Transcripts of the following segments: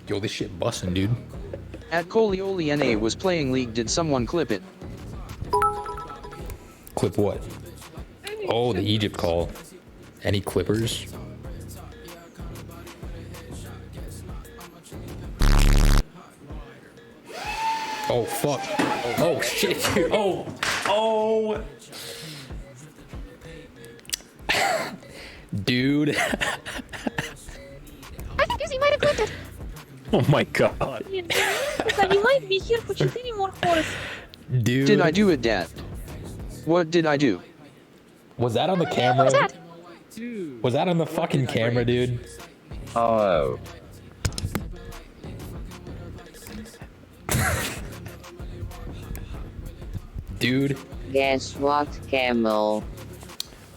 Yo, this shit bussin', dude. At Colioliene was playing League. Did someone clip it? Clip what? Oh, the Egypt call. Any clippers? Oh, fuck. Oh, shit, dude. Oh. Oh. Dude. I think you might have clipped it. Oh my god. You might be here for 4 more hours. Dude. Did I do it, Dad? What did I do? Was that on the camera? What's that? Was that on the fucking camera, dude? Oh. Dude. Guess what, Camel?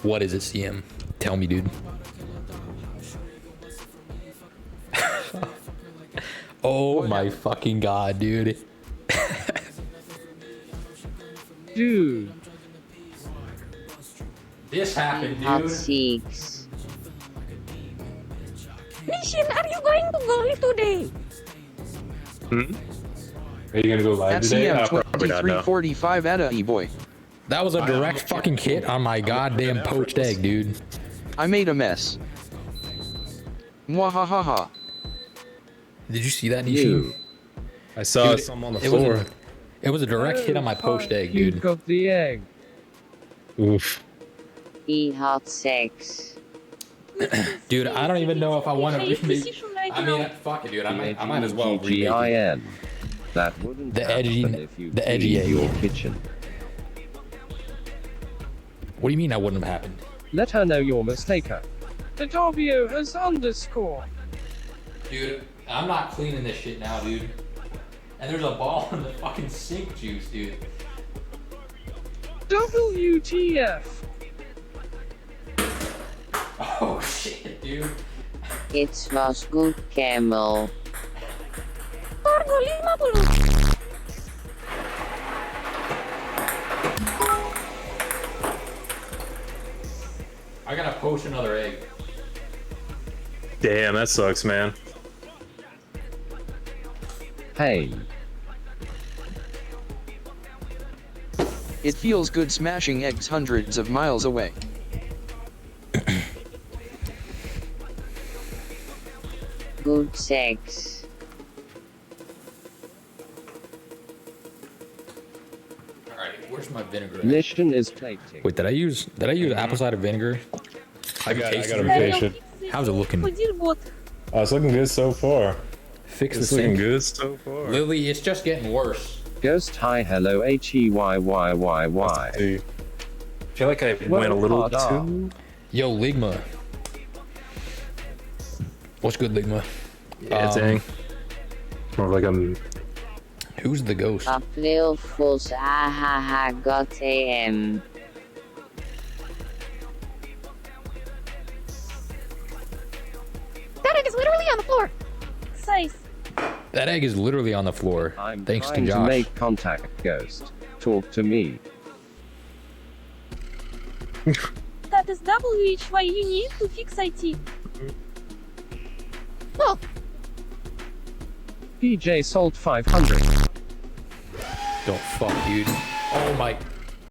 What is it, CM? Tell me, dude. Oh my fucking god, dude. Dude. This happened, Hot dude. six. Mission, are you going to go live today? Are you gonna go live At today? CM Probably not, no. 2345 at boy. That was a direct fucking hit on my goddamn poached egg, dude. I made a mess. Mwahahaha. Did you see that, Nishi? You. I saw Dude, some on the it was floor. It was a direct hit on my poached egg, You dude. got the egg. Oof. E hot sex. Dude, I don't even know if I want to Hey, remake. position right I now. mean, fuck it, dude. I might as well remake it. G-I-N. That wouldn't The edgy- happen if you the edgy cleaned your egg. kitchen. What do you mean that wouldn't have happened? Let her know your mistaker. The W has underscore. Dude, I'm not cleaning this shit now, dude. And there's a ball in the fucking sink juice, dude. WTF. Oh shit, dude. It was good, Camel. Cargo 50. I gotta poach another egg. Damn, that sucks, man. Hey, It feels good smashing eggs hundreds of miles away. Good sex. Alright, where's my vinegar? mission is plating. Wait, did I use apple cider vinegar? I got tasted a it. patient. How's it looking? Dear bot. Oh, it's looking good so far. Fix the It's looking sink. good so far. Lily, it's just getting worse. Ghost hi hello HEYYYY. I feel like I went a little too. Yo, Ligma. What's good, Ligma? Yeah, dang. More of like a. Who's the ghost? April Fools ahaha got AM. That egg is literally on the floor. Size. That egg is literally on the floor. I'm Thanks to trying to Josh. make contact, Ghost. Talk to me. That is WHY you need to fix IT. Oh, PJ sold 500. Don't fuck, dude. Oh my.